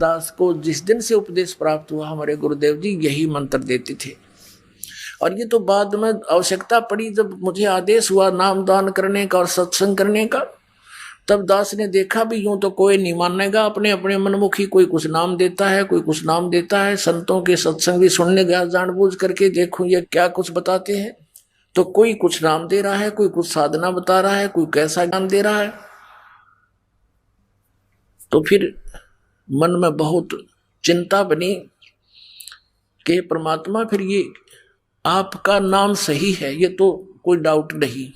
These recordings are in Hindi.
दास को जिस दिन से उपदेश प्राप्त हुआ हमारे गुरुदेव जी यही मंत्र देते थे। और ये तो बाद में आवश्यकता पड़ी जब मुझे आदेश हुआ नामदान करने का और सत्संग करने का, तब दास ने देखा भी यूं तो कोई नहीं मानेगा, अपने अपने मनमुखी कोई कुछ नाम देता है, कोई कुछ नाम देता है। संतों के सत्संग भी सुनने गया जानबूझ करके, देखूं ये क्या कुछ बताते हैं। तो कोई कुछ नाम दे रहा है, कोई कुछ साधना बता रहा है, कोई कैसा ज्ञान दे रहा है। तो फिर मन में बहुत चिंता बनी कि परमात्मा फिर ये आपका नाम सही है, ये तो कोई डाउट नहीं।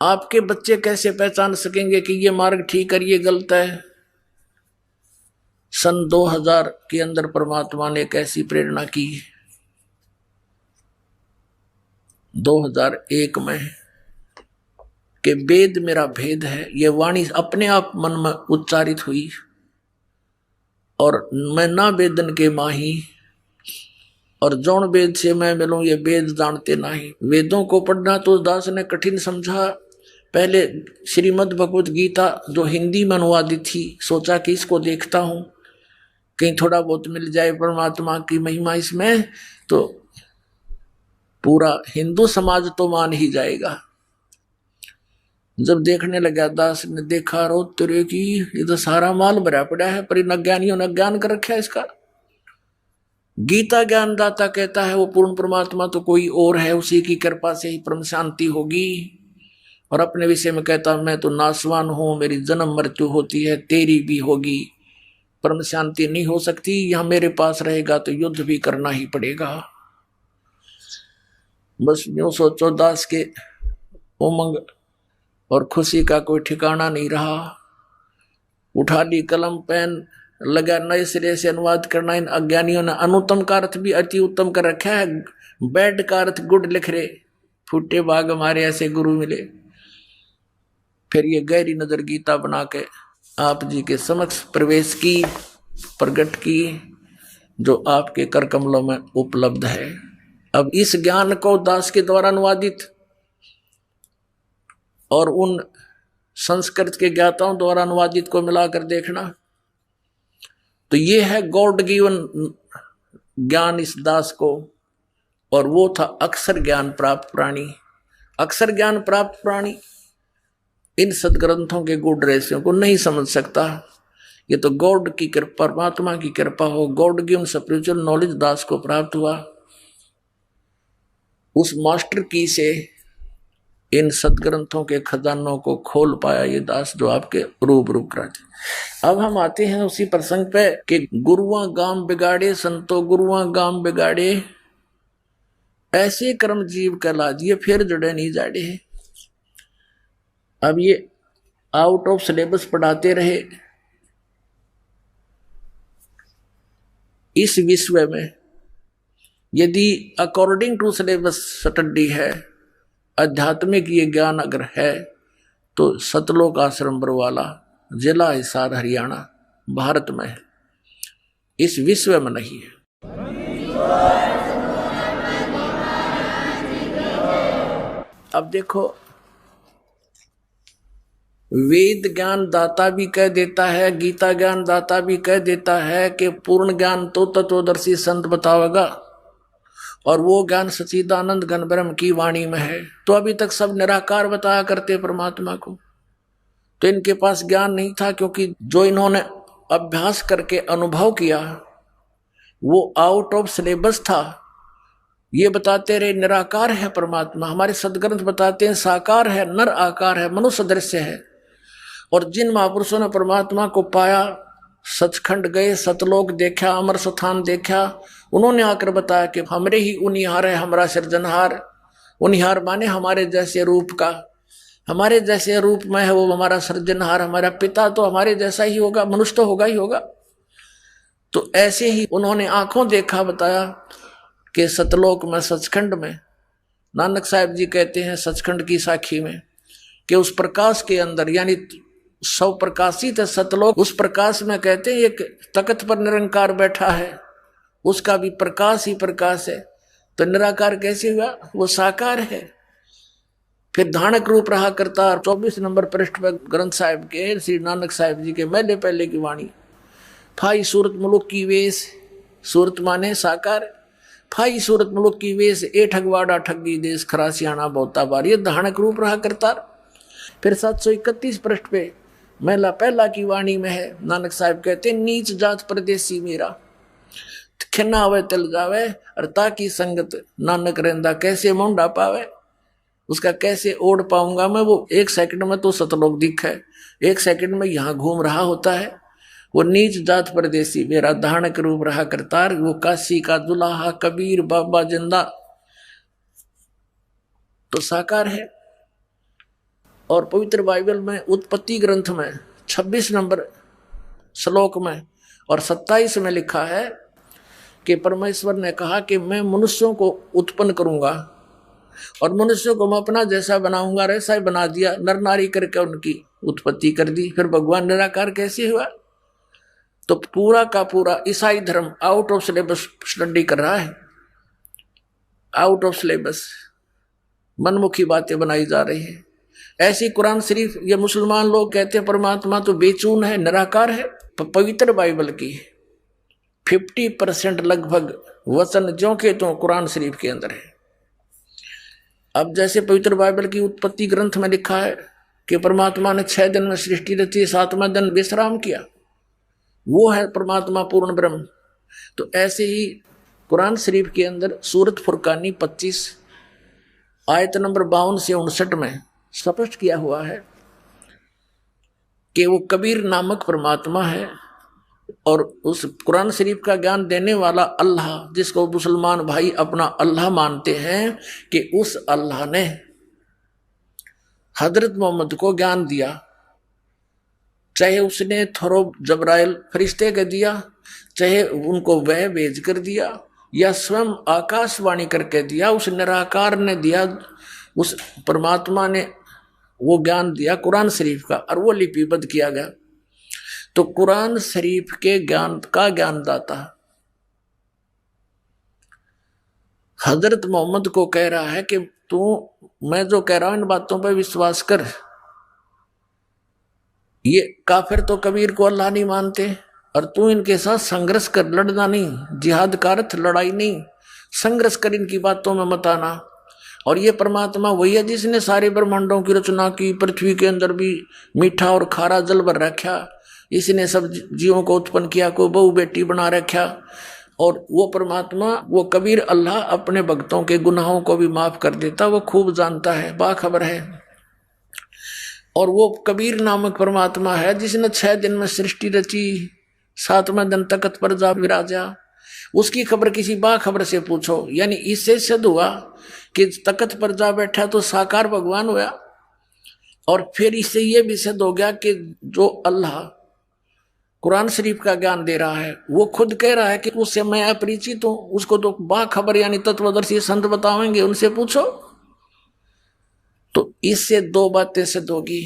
आपके बच्चे कैसे पहचान सकेंगे कि ये मार्ग ठीक है ये गलत है। सन 2000 के अंदर परमात्मा ने एक ऐसी प्रेरणा की, 2001 में, कि वेद मेरा भेद है। ये वाणी अपने आप मन में उच्चारित हुई, और मैं ना वेदन के माही, और जौन वेद से मैं मिलूं ये वेद जानते नहीं। वेदों को पढ़ना तो दास ने कठिन समझा। पहले श्रीमद् भगवत गीता जो हिंदी में अनुवादित थी, सोचा कि इसको देखता हूं, कहीं थोड़ा बहुत मिल जाए परमात्मा की महिमा इसमें, तो पूरा हिंदू समाज तो मान ही जाएगा। जब देखने लगा दास ने देखा, रो तेरे की ये तो सारा माल भरा पड़ा है, पर इन अज्ञानियों ने ज्ञान कर रखा है इसका। गीता ज्ञानदाता कहता है वो पूर्ण परमात्मा तो कोई और है, उसी की कृपा से ही परम शांति होगी। और अपने विषय में कहता मैं तो नासवान हूं, मेरी जन्म मृत्यु होती है, तेरी भी होगी, परम शांति नहीं हो सकती। यहां मेरे पास रहेगा तो युद्ध भी करना ही पड़ेगा। बस यूं सोचो, दास के उमंग और खुशी का कोई ठिकाना नहीं रहा। उठा ली कलम पेन, लगा नए सिरे से अनुवाद करना। इन अज्ञानियों ने अनुत्तम का अर्थ भी अति उत्तम कर रखा है, बैड का अर्थ गुड लिख रहे। फूटे बाग हमारे ऐसे गुरु मिले। फिर ये गहरी नजर गीता बना के आप जी के समक्ष प्रवेश की, प्रकट की, जो आपके कर कमलों में उपलब्ध है। अब इस ज्ञान को दास के द्वारा अनुवादित और उन संस्कृत के ज्ञाताओं द्वारा अनुवादित को मिलाकर देखना, तो ये है गॉड गिवन ज्ञान इस दास को। और वो था अक्षर ज्ञान प्राप्त प्राणी। अक्षर ज्ञान प्राप्त प्राणी इन सदग्रंथों के गुण रहस्यों को नहीं समझ सकता। ये तो गॉड की कृपा, परमात्मा की कृपा हो, गॉड गिवन स्पिरिचुअल नॉलेज दास को प्राप्त हुआ। उस मास्टर की से इन सदग्रंथों के खजानों को खोल पाया ये दास, जो आपके रूबरू कराते। अब हम आते हैं उसी प्रसंग पे कि गुरुआ गाम बिगाड़े संतो गुरुआ गाम बिगाड़े, ऐसे कर्म जीव कहला दिए फिर जड़े नहीं जाड़े। अब ये आउट ऑफ सिलेबस पढ़ाते रहे। इस विश्व में यदि अकॉर्डिंग टू सिलेबस स्टडी है, आध्यात्मिक ये ज्ञान अगर है, तो सतलोक आश्रम बरवाला, जिला हिसार हरियाणा, भारत में है, इस विश्व में नहीं है। अब देखो, वेद ज्ञान दाता भी कह देता है, गीता ज्ञान दाता भी कह देता है कि पूर्ण ज्ञान तो तत्वदर्शी संत बतावेगा, और वो ज्ञान सच्चिदानंद घन ब्रह्म की वाणी में है। तो अभी तक सब निराकार बताया करते परमात्मा को, तो इनके पास ज्ञान नहीं था, क्योंकि जो इन्होंने अभ्यास करके अनुभव किया वो आउट ऑफ सिलेबस था। ये बताते रहे निराकार है परमात्मा, हमारे सदग्रंथ बताते हैं साकार है, नर आकार है, मनुष्य दृश्य है। और जिन महापुरुषों ने परमात्मा को पाया, सचखंड गए, सतलोक देखा, अमर स्थान देखा, उन्होंने आकर बताया कि हमरे ही उनिहार है हमारा सृजनहार। उनिहार माने हमारे जैसे रूप का, हमारे जैसे रूप में है वो हमारा सृजनहार, हमारा पिता तो हमारे जैसा ही होगा, मनुष्य तो होगा ही होगा। तो ऐसे ही उन्होंने आंखों देखा, बताया कि सतलोक में, सचखंड में, नानक साहब जी कहते हैं सचखंड की साखी में कि उस प्रकाश के अंदर, यानी सौ प्रकाशित है सतलोक, उस प्रकाश में कहते हैं एक तख्त पर निरंकार बैठा है, उसका भी प्रकाश ही प्रकाश है। तो निराकार कैसे हुआ? वो साकार है। फिर धानक रूप रहा करता। 24 नंबर पृष्ठ पर ग्रंथ साहिब के श्री नानक साहिब जी के मैले पहले की वाणी फाई सूरत मुलुक की वेश, सूरत माने साकार, फाई सूरत मुलुक की वेश, ए ठगवाड़ा ठगी देश, खरा सियाणा बहुता बार, ये धानक रूप रहा करतार। फिर 731 पृष्ठ पे महिला पहला की वाणी में है, नानक साहब कहते नीच जात परदेसी मेरा, खिना आवे तिल जावे, और ताकि संगत नानक रहंदा कैसे मुंडा पावे, उसका कैसे ओढ़ पाऊंगा मैं। वो 1 सेकंड में तो सतलोक दिख है, 1 सेकंड में यहाँ घूम रहा होता है। वो नीच जात परदेसी मेरा, धानक रूप रहा करतार, वो काशी का दुल्हा कबीर बाबा जिंदा तो साकार है। और पवित्र बाइबल में उत्पत्ति ग्रंथ में 26 नंबर श्लोक में और 27 में लिखा है कि परमेश्वर ने कहा कि मैं मनुष्यों को उत्पन्न करूंगा और मनुष्यों को मैं अपना जैसा बनाऊंगा, ऐसा ही बना दिया, नर नारी करके उनकी उत्पत्ति कर दी। फिर भगवान निराकार कैसे हुआ? तो पूरा का पूरा ईसाई धर्म आउट ऑफ सिलेबस स्टडी कर रहा है, आउट ऑफ सिलेबस मनमुखी बातें बनाई जा रही है। ऐसी कुरान शरीफ ये मुसलमान लोग कहते हैं परमात्मा तो बेचून है, निराकार है। पवित्र बाइबल की 50% लगभग वचन जो के तो कुरान शरीफ के अंदर है। अब जैसे पवित्र बाइबल की उत्पत्ति ग्रंथ में लिखा है कि परमात्मा ने 6 दिन में सृष्टि रची, 7वां दिन विश्राम किया, वो है परमात्मा पूर्ण ब्रह्म। तो ऐसे ही कुरान शरीफ के अंदर सूरत फुरकानी 25 आयत नंबर 52 से 59 में स्पष्ट किया हुआ है कि वो कबीर नामक परमात्मा है। और उस कुरान शरीफ का ज्ञान देने वाला अल्लाह, जिसको मुसलमान भाई अपना अल्लाह मानते हैं, कि उस अल्लाह ने हजरत मोहम्मद को ज्ञान दिया, चाहे उसने थोरो जबराइल फरिश्ते के दिया, चाहे उनको वह भेज कर दिया, या स्वयं आकाशवाणी करके दिया, उस निराकार ने दिया, उस परमात्मा ने वो ज्ञान दिया कुरान शरीफ का, और वो लिपिबद्ध किया गया। तो कुरान शरीफ के ज्ञान का ज्ञानदाता हजरत मोहम्मद को कह रहा है कि तू, मैं जो कह रहा हूं इन बातों पर विश्वास कर। ये काफिर तो कबीर को अल्लाह नहीं मानते, और तू इनके साथ संघर्ष कर, लड़ना नहीं, जिहाद का अर्थ लड़ाई नहीं, संघर्ष कर, इनकी बातों में मत आना। और ये परमात्मा वही है जिसने सारे ब्रह्मांडों की रचना की, पृथ्वी के अंदर भी मीठा और खारा जल भर रखा, इसने सब जीवों को उत्पन्न किया, को बहू बेटी बना रखा। और वो परमात्मा, वो कबीर अल्लाह अपने भक्तों के गुनाहों को भी माफ कर देता, वो खूब जानता है, बाखबर है। और वो कबीर नामक परमात्मा है जिसने 6 दिन में सृष्टि रची, 7वें दिन तख्त पर जा विराजा। उसकी खबर किसी बाखबर से पूछो, यानी इससे सिद्ध हुआ कि तख्त पर जा बैठा तो साकार भगवान हुआ। और फिर इससे यह भी सिद्ध हो गया कि जो अल्लाह कुरान शरीफ का ज्ञान दे रहा है, वो खुद कह रहा है कि उससे मैं अपरिचित हूं, उसको तो बाखबर यानी तत्वदर्शी संत बतावेंगे, उनसे पूछो। तो इससे 2 बातें सिद्ध होगी।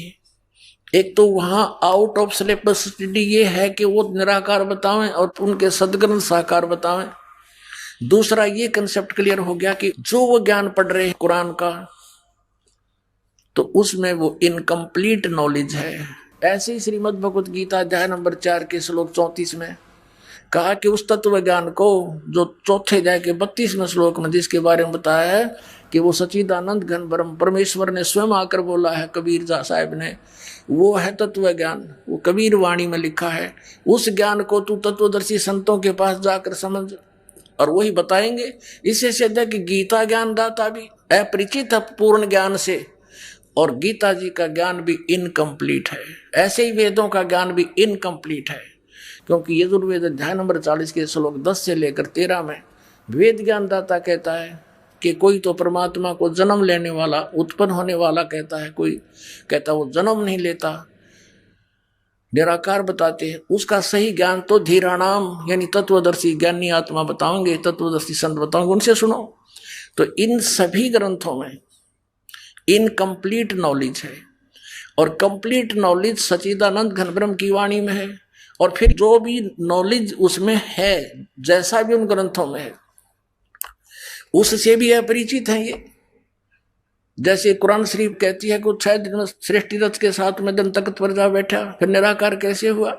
एक तो वहां आउट ऑफ सिलेबस स्टडी ये है कि वो निराकार बतावें और उनके सदग्रंथ साकार बतावें। दूसरा ये कंसेप्ट क्लियर हो गया कि जो वो ज्ञान पढ़ रहे हैं कुरान का, तो उसमें वो इनकम्प्लीट नॉलेज है। ऐसे ही श्रीमद् भगवत गीता अध्याय नंबर 4 के श्लोक 34 में कहा कि उस तत्व ज्ञान को जो चौथे अध्याय के 32वें श्लोक में जिसके बारे में बताया है कि वो सच्चिदानंद घन ब्रह्म परमेश्वर ने स्वयं आकर बोला है कबीर साहब ने, वो है तत्व ज्ञान, वो कबीर वाणी में लिखा है। उस ज्ञान को तू तत्वदर्शी संतों के पास जाकर समझ, और वही बताएंगे। इससे सिद्ध है कि गीता ज्ञान दाता भी अपरिचित है पूर्ण ज्ञान से, और गीता जी का ज्ञान भी इनकम्प्लीट है। ऐसे ही वेदों का ज्ञान भी इनकम्प्लीट है, क्योंकि यजुर्वेद अध्याय नंबर 40 के श्लोक 10 से लेकर 13 में वेद ज्ञानदाता कहता है कि कोई तो परमात्मा को जन्म लेने वाला, उत्पन्न होने वाला कहता है, कोई कहता वो जन्म नहीं लेता, निराकार बताते हैं। उसका सही ज्ञान तो धीराणाम यानी तत्वदर्शी ज्ञानी आत्मा बताओगे, तत्वदर्शी संत बताओगे, उनसे सुनो। तो इन सभी ग्रंथों में इनकम्प्लीट नॉलेज है, और कंप्लीट नॉलेज सच्चिदानंद घन ब्रह्म की वाणी में है। और फिर जो भी नॉलेज उसमें है, जैसा भी उन ग्रंथों में है, उससे भी अपरिचित है ये। जैसे कुरान शरीफ कहती है कि 6 दिन में सृष्टि रच के 7वें दिन तख्त पर जा बैठा, फिर निराकार कैसे हुआ?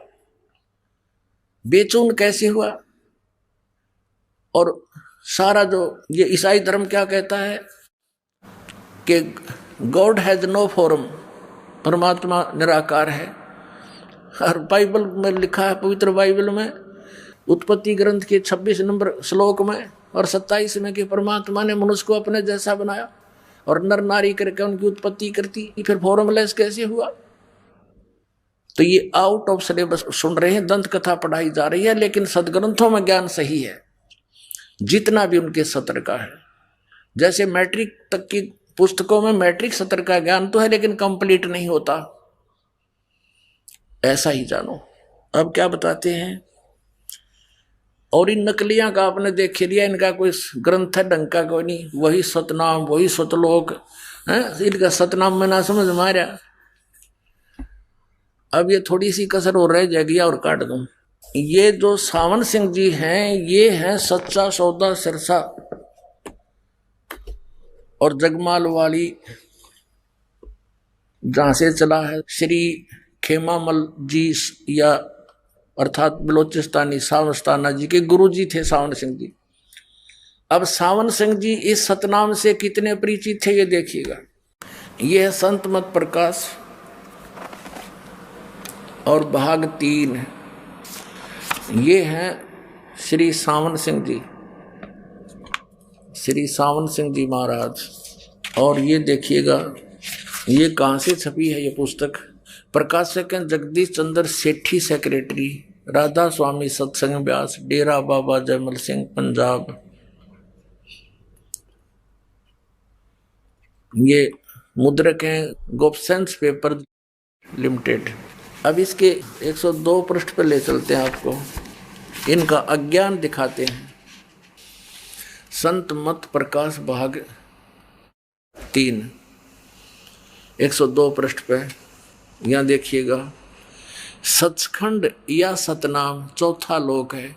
बेचून कैसे हुआ। और सारा जो ये ईसाई धर्म क्या कहता है कि गॉड हैज नो फॉर्म, परमात्मा निराकार है। और बाइबल में लिखा है, पवित्र बाइबल में उत्पत्ति ग्रंथ के 26 नंबर श्लोक में और 27 में कि परमात्मा ने मनुष्य को अपने जैसा बनाया और नर नारी करके उनकी उत्पत्ति करती, फिर फॉर्मलेस कैसे हुआ। तो ये आउट ऑफ सिलेबस सुन रहे हैं, दंत कथा पढ़ाई जा रही है, लेकिन सदग्रंथों में ज्ञान सही है जितना भी उनके सत्र का है। जैसे मैट्रिक तक की पुस्तकों में मैट्रिक सत्र का ज्ञान तो है लेकिन कंप्लीट नहीं होता, ऐसा ही जानो। अब क्या बताते हैं, और इन नकलियां का आपने देख लिया, इनका कोई ग्रंथ है ढंग का कोई नहीं, वही सतनाम वही सतलोक है, इनका सतनाम में ना समझ मारा। अब ये थोड़ी सी कसर हो रही जगिया और काट दूं। ये जो सावन सिंह जी हैं ये हैं सच्चा सौदा सिरसा और जगमाल वाली जहां से चला है श्री खेमामल जी या अर्थात बलोचिस्तानी सावस्ताना जी के गुरु जी थे सावन सिंह जी। अब सावन सिंह जी इस सतनाम से कितने परिचित थे ये देखिएगा। ये है संत मत प्रकाश और भाग 3 है। ये हैं श्री सावन सिंह जी, श्री सावन सिंह जी महाराज। और ये देखिएगा ये कहाँ से छपी है ये पुस्तक, प्रकाशक हैं जगदीश चंद्र सेठी, सेक्रेटरी राधा स्वामी सत्संग व्यास, डेरा बाबा जयमल सिंह पंजाब। ये मुद्रक हैं गोपसेंस पेपर लिमिटेड। अब इसके 102 पृष्ठ पर ले चलते हैं आपको, इनका अज्ञान दिखाते हैं। संत मत प्रकाश भाग 3 102 पृष्ठ पे यहाँ देखिएगा, सचखंड या सतनाम चौथा लोक है।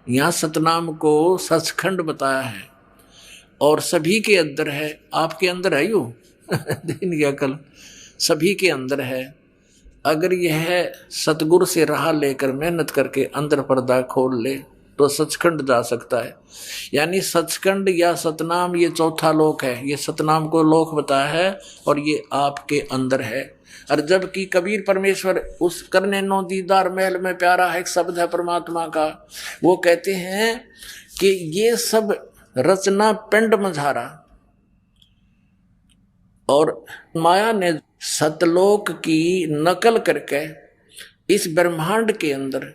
यहाँ सतनाम को सचखंड बताया है और सभी के अंदर है, आपके अंदर है यू दिन की अकल सभी के अंदर है। अगर यह सतगुरु से राह लेकर मेहनत करके अंदर पर्दा खोल ले तो सचखंड जा सकता है। यानी सचखंड या सतनाम ये चौथा लोक है, ये सतनाम को लोक बताया है और ये आपके अंदर है। और जबकि कबीर परमेश्वर उस करने नो दीदार महल में प्यारा है एक शब्द है परमात्मा का, वो कहते हैं कि ये सब रचना पिंड मझारा और माया ने सतलोक की नकल करके इस ब्रह्मांड के अंदर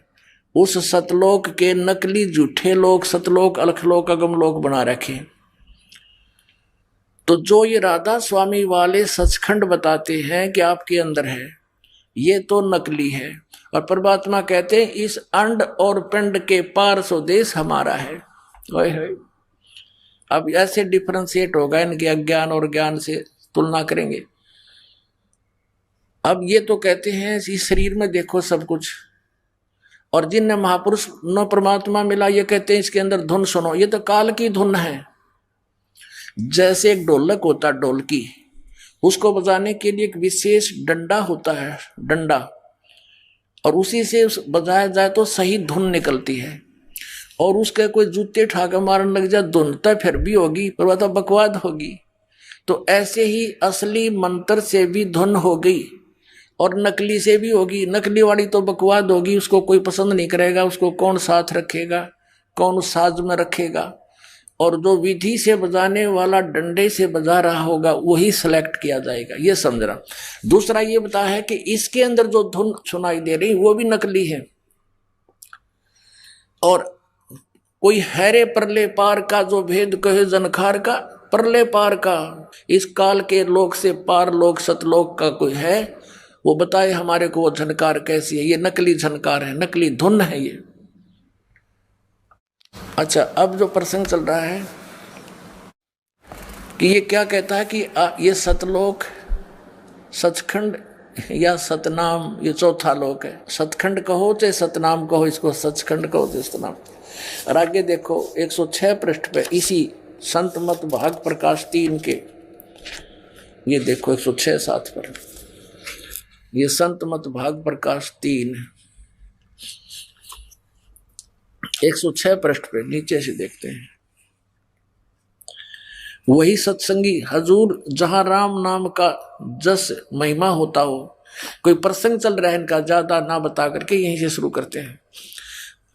उस सतलोक के नकली झूठे लोक सतलोक अलखलोक अगमलोक बना रखे। तो जो ये राधा स्वामी वाले सचखंड बताते हैं कि आपके अंदर है, ये तो नकली है। और परमात्मा कहते हैं इस अंड और पिंड के पार स्वदेश हमारा है। अब ऐसे डिफरेंशिएट होगा, इनके अज्ञान और ज्ञान से तुलना करेंगे। अब ये तो कहते हैं इस शरीर में देखो सब कुछ, और जिन महापुरुष न परमात्मा मिला ये कहते हैं इसके अंदर धुन सुनो, ये तो काल की धुन है। जैसे एक ढोलक होता है ढोलकी, उसको बजाने के लिए एक विशेष डंडा होता है डंडा, और उसी से बजाया जाए तो सही धुन निकलती है। और उसके कोई जूते ठाके मारने लग जाए धुन तो फिर भी होगी पर वह तो बकवाद होगी। तो ऐसे ही असली मंत्र से भी धुन हो गई और नकली से भी होगी। नकली वाली तो बकवाद होगी, उसको कोई पसंद नहीं करेगा, उसको कौन साथ रखेगा, कौन उस साज में रखेगा। और जो विधि से बजाने वाला डंडे से बजा रहा होगा वही सेलेक्ट किया जाएगा, ये समझ रहा। दूसरा ये बता है कि इसके अंदर जो धुन सुनाई दे रही वो भी नकली है। और कोई हैरे परले पार का जो भेद कहे जनखार का, परले पार का इस काल के लोक से पार लोक सतलोक का कोई है वो बताए हमारे को वो झनकार कैसी है। ये नकली झनकार है, नकली धुन है ये। अच्छा, अब जो प्रसंग चल रहा है कि ये क्या कहता है कि ये सतलोक सचखंड या सतनाम ये चौथा लोक है। सतखंड कहो चाहे सतनाम कहो, इसको सचखंड कहो चाहे सतनाम। और आगे देखो 106 पृष्ठ पे इसी संत मत भाग प्रकाश 3 के, ये देखो 106-7 पर ये संत मत भाग प्रकाश 3 106 पृष्ठ पे नीचे से देखते हैं। वही सत्संगी हजूर जहां राम नाम का जस महिमा होता हो। कोई प्रसंग चल रहा है इनका, ज्यादा ना बता करके यहीं से शुरू करते हैं।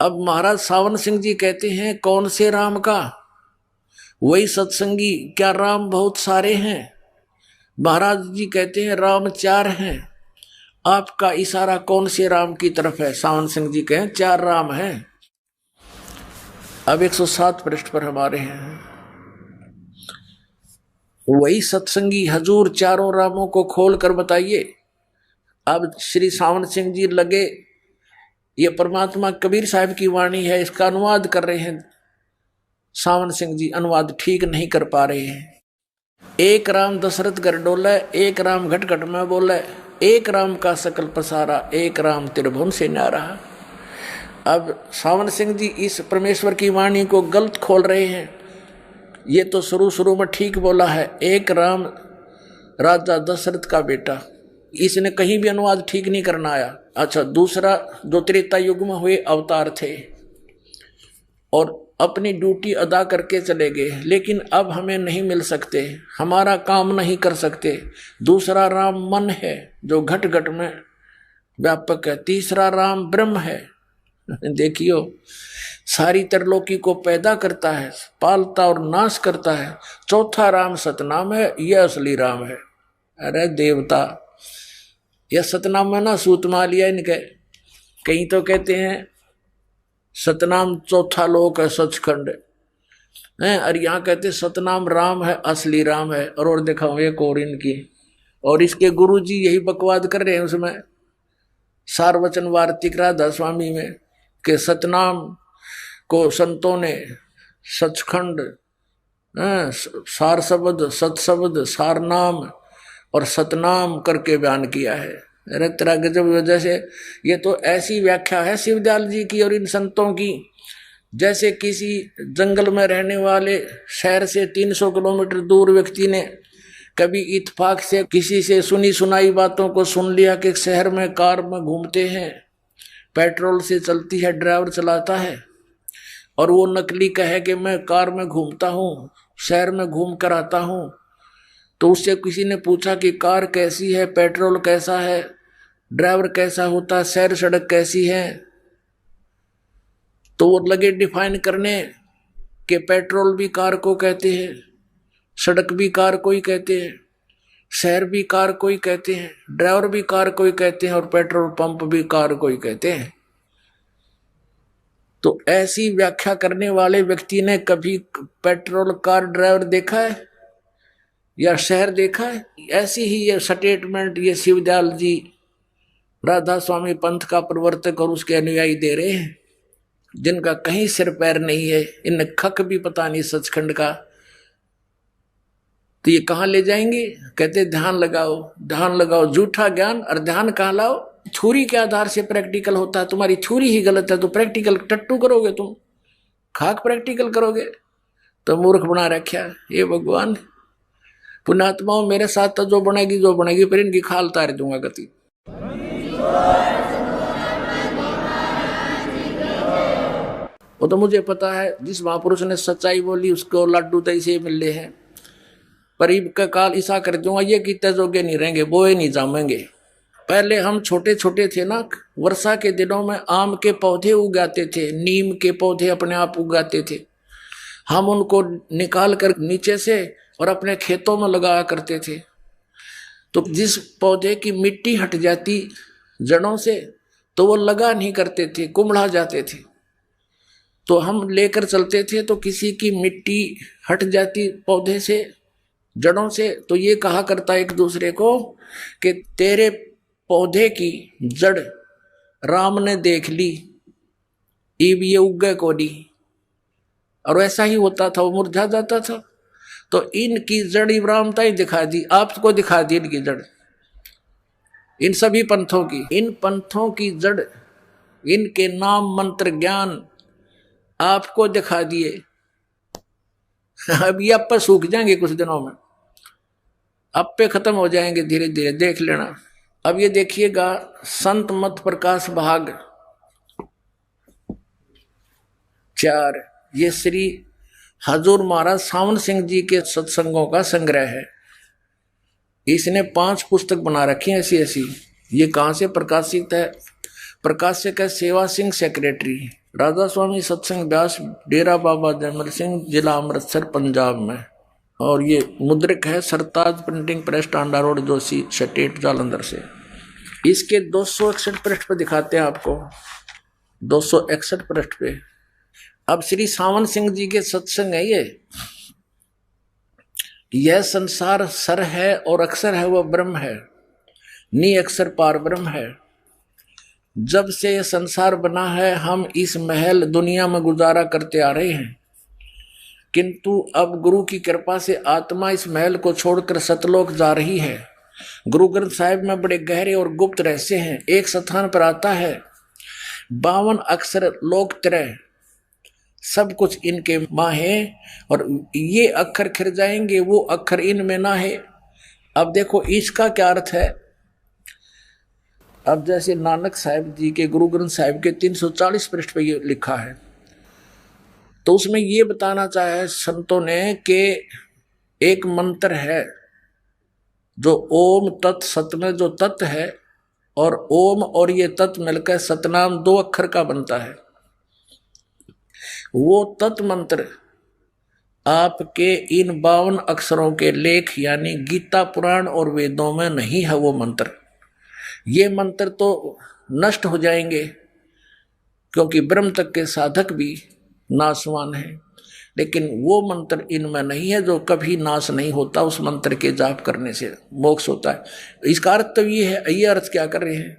अब महाराज सावन सिंह जी कहते हैं कौन से राम का? वही सत्संगी, क्या राम बहुत सारे हैं? महाराज जी कहते हैं राम 4 हैं। आपका इशारा कौन से राम की तरफ है? सावन सिंह जी कहें 4 राम हैं। अब 107 पृष्ठ पर हमारे हैं। वही सत्संगी हजूर चारों रामों को खोल कर बताइए। अब श्री सावन सिंह जी लगे, ये परमात्मा कबीर साहब की वाणी है, इसका अनुवाद कर रहे हैं। सावन सिंह जी अनुवाद ठीक नहीं कर पा रहे हैं। एक राम दशरथ घर डोले, एक राम घट घट में बोले, एक राम का सकल पसारा, एक राम त्रिभुवन से न्यारा। अब सावन सिंह जी इस परमेश्वर की वाणी को गलत खोल रहे हैं। ये तो शुरू में ठीक बोला है, एक राम राजा दशरथ का बेटा, इसने कहीं भी अनुवाद ठीक नहीं करना आया। अच्छा, दूसरा जो त्रेता युग में हुए अवतार थे और अपनी ड्यूटी अदा करके चले गए, लेकिन अब हमें नहीं मिल सकते, हमारा काम नहीं कर सकते। दूसरा राम मन है जो घट घट में व्यापक है। तीसरा राम ब्रह्म है, देखियो सारी त्रिलोकी को पैदा करता है, पालता और नाश करता है। चौथा राम सतनाम है, यह असली राम है। अरे देवता, यह सतनाम में ना सूत मा लिया इनके। कहीं तो कहते हैं सतनाम चौथा लोक है, सचखंड है, और यहाँ कहते सतनाम राम है, असली राम है। और दिखाओ एक और इनकी, और इसके गुरु जी यही बकवाद कर रहे हैं उसमें सारवचन वार्तिक राधा स्वामी में, कि सतनाम को संतों ने सचखंड, सार शब्द, सतशब्द, सार नाम और सतनाम करके बयान किया है। अरे तेरा गजब वजह से, ये तो ऐसी व्याख्या है शिवदयाल जी की और इन संतों की, जैसे किसी जंगल में रहने वाले शहर से 300 किलोमीटर दूर व्यक्ति ने कभी इत्तेफाक से किसी से सुनी सुनाई बातों को सुन लिया कि शहर में कार में घूमते हैं, पेट्रोल से चलती है, ड्राइवर चलाता है, और वो नकली कहे कि मैं कार में घूमता हूँ, शहर में घूम कर आता हूँ। तो उससे किसी ने पूछा कि कार कैसी है, पेट्रोल कैसा है, ड्राइवर कैसा होता है, सैर सड़क कैसी है। तो वो लगे डिफाइन करने कि पेट्रोल भी कार को कहते हैं, सड़क भी कार को ही कहते हैं, शहर भी कार को ही कहते हैं, ड्राइवर भी कार को ही कहते हैं, और पेट्रोल पंप भी कार को ही कहते हैं। तो ऐसी व्याख्या करने वाले व्यक्ति ने कभी पेट्रोल कार ड्राइवर देखा है या शहर देखा है? ऐसी ही ये स्टेटमेंट ये शिवदयाल जी राधा स्वामी पंथ का प्रवर्तक और उसके अनुयायी दे रहे हैं, जिनका कहीं सिर पैर नहीं है, इन खक भी पता नहीं सचखंड का। तो ये कहाँ ले जाएंगे? कहते ध्यान लगाओ, ध्यान लगाओ, झूठा ज्ञान। और ध्यान कहाँ लाओ? थ्योरी के आधार से प्रैक्टिकल होता है। तुम्हारी थ्योरी ही गलत है तो प्रैक्टिकल टट्टू करोगे, तुम खाक प्रैक्टिकल करोगे तो मूर्ख बना रखा। ये भगवान पुण्यात्माओं, मेरे साथ तो जो बनेगी पर इनकी खाल तार दूंगा गति। वो तो मुझे पता है, जिस महापुरुष ने सच्चाई बोली उसको लड्डू दही से मिले हैं। परीब का काल ऐसा कर दूंगा, ये कितने जोगे नहीं रहेंगे, बोए नहीं जामेंगे। पहले हम छोटे छोटे थे ना, वर्षा के दिनों में आम के पौधे उगाते थे, नीम के पौधे अपने आप उगाते थे। हम उनको निकाल कर नीचे से और अपने खेतों में लगाया करते थे। तो जिस पौधे की मिट्टी हट जाती जड़ों से तो वो लगा नहीं करते थे, कुम्हला जाते थे। तो हम लेकर चलते थे, तो किसी की मिट्टी हट जाती पौधे से, जड़ों से, तो ये कहा करता एक दूसरे को कि तेरे पौधे की जड़ राम ने देख ली, इब ये उगे को नहीं। और ऐसा ही होता था, वो मुरझा जाता था। तो इनकी जड़ इब्राहिमता ही दिखा दी, आपको दिखा दी इनकी जड़, इन सभी पंथों की। इन पंथों की जड़, इनके नाम मंत्र ज्ञान आपको दिखा दिए। अब ये आप पे सूख जाएंगे कुछ दिनों में, अब पे खत्म हो जाएंगे धीरे धीरे, देख लेना। अब ये देखिएगा संत मत प्रकाश भाग, 4 ये श्री हजूर महाराज सावन सिंह जी के सत्संगों का संग्रह है। इसने 5 पुस्तक बना रखी है ऐसी ऐसी। ये कहाँ से प्रकाशित है? प्रकाशक है सेवा सिंह सेक्रेटरी, राधा स्वामी सत्संग व्यास, डेरा बाबा जयमल सिंह, जिला अमृतसर पंजाब में। और ये मुद्रिक है Sartaj printing press, Tanda road, Joshi state, Jalandhar से। इसके 261 पृष्ठ पे दिखाते हैं आपको, 261 पृष्ठ पे। अब श्री सावन सिंह जी के सत्संग है ये। यह संसार सर है और अक्षर है वह ब्रह्म है, नी अक्षर पार ब्रह्म है। जब से यह संसार बना है हम इस महल दुनिया में गुजारा करते आ रहे हैं, किंतु अब गुरु की कृपा से आत्मा इस महल को छोड़कर सतलोक जा रही है। गुरु ग्रंथ साहिब में बड़े गहरे और गुप्त रहस्य हैं। एक स्थान पर आता है 52 अक्षर लोक त्रय, सब कुछ इनके माँ है और ये अक्षर खिर जाएंगे, वो अक्षर इनमें ना है। अब देखो इसका क्या अर्थ है। अब जैसे नानक साहिब जी के गुरु ग्रंथ साहिब के 340 पृष्ठ पे ये लिखा है, तो उसमें ये बताना चाहे संतों ने कि एक मंत्र है जो ओम तत् सत में जो तत् है, और ओम और ये तत् मिलकर सतनाम 2 अक्षर का बनता है। वो तत् मंत्र आपके इन 52 अक्षरों के लेख यानी गीता पुराण और वेदों में नहीं है। वो मंत्र, ये मंत्र तो नष्ट हो जाएंगे क्योंकि ब्रह्म तक के साधक भी नाशवान है, लेकिन वो मंत्र इनमें नहीं है जो कभी नाश नहीं होता। उस मंत्र के जाप करने से मोक्ष होता है। इसका अर्थ तो ये है। ये अर्थ क्या कर रहे हैं?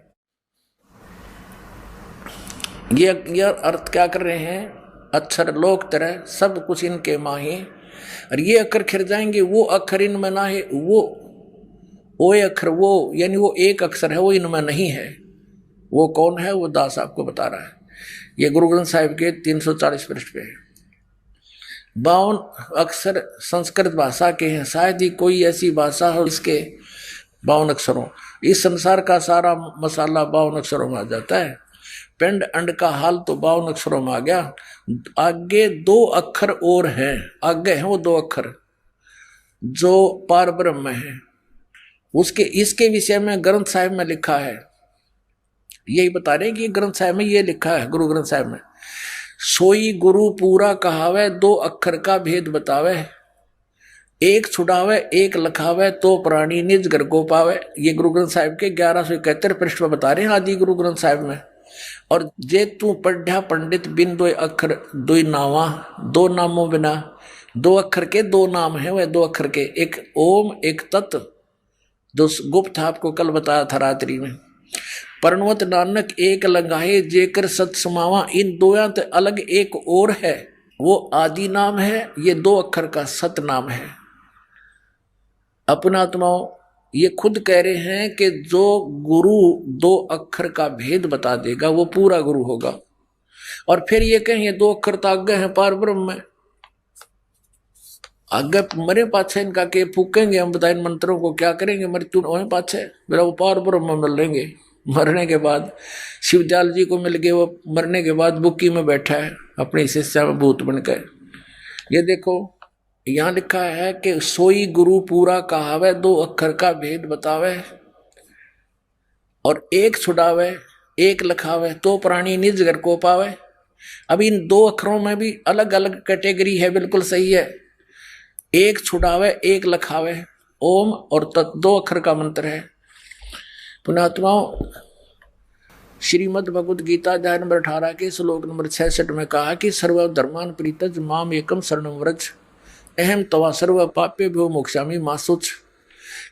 ये अर्थ क्या कर रहे हैं? अक्षर लोक तरह सब कुछ इनके माहे, और ये अक्षर खिर जाएंगे, वो अक्षर इनमें ना है। वो अक्षर वो यानी वो एक अक्षर है, वो इनमें नहीं है। वो कौन है? वो दास आपको बता रहा है। ये गुरु ग्रंथ साहिब के 340 पृष्ठ पे है। 52 अक्षर संस्कृत भाषा के हैं। शायद ही कोई ऐसी भाषा हो इसके 52 अक्षरों। इस संसार का सारा मसाला 52 अक्षरों में आ जाता है। पिंड अंड का हाल तो 52 अक्षरों में आ गया। आगे 2 अक्षर और हैं, आगे हैं वो 2 अक्षर जो पार ब्रह्म में है। उसके इसके विषय में ग्रंथ साहिब में लिखा है। यही बता रहे हैं कि ग्रंथ साहिब में ये लिखा है, गुरु ग्रंथ साहिब में, सोई गुरु पूरा कहावे 2 अक्षर का भेद बतावे, एक छुड़ावे एक लखावे तो प्राणी निज घर को पावे। ये गुरु ग्रंथ साहिब के 1171 पृष्ठ में बता रहे हैं आदि गुरु ग्रंथ साहिब में। और जे तू पढ़ा पंडित बिन 2 अक्षर 2 नावा, 2 नामों बिना, 2 अक्षर के 2 नाम है। वह 2 अक्षर के, एक ओम एक तत्, जो गुप्त आपको कल बताया था रात्रि में। परनवत नानक एक लगाए जेकर सत समावा, इन 2 अलग एक और है, वो आदि नाम है, ये 2 अक्षर का सत नाम है। अपना आत्माओं ये खुद कह रहे हैं कि जो गुरु 2 अक्षर का भेद बता देगा वो पूरा गुरु होगा। और फिर ये कहें ये 2 अक्षर तो आगे हैं पार ब्रह्म में, आगे मरे पाछे इनका के फूकेंगे हम, बताए इन मंत्रों को क्या करेंगे? मृत्यु वहीं पाछे मेरा वो पार ब्रह्म मिल लेंगे। मरने के बाद शिवदयाल जी को मिल गए, वो मरने के बाद बुक्की में बैठा है अपनी शिष्या में भूत बनकर। ये देखो यहाँ लिखा है कि सोई गुरु पूरा कहावे 2 अक्षर का भेद बतावे, और एक छुड़ावे एक लखावे तो प्राणी निज घर को पावे। अब इन 2 अक्षरों में भी अलग अलग कैटेगरी है, बिल्कुल सही है। एक छुड़ावे एक लखावे, ओम और तत् 2 अक्षर का मंत्र है। पुण्यात्माओं, श्रीमद् भगवद गीता अध्याय नंबर 18 के श्लोक नंबर 66 में कहा कि सर्वधर्मान प्रीतज माम एकम शरणं व्रज अहम तवा सर्व पापेभ्यो मोक्षामि मा शुच।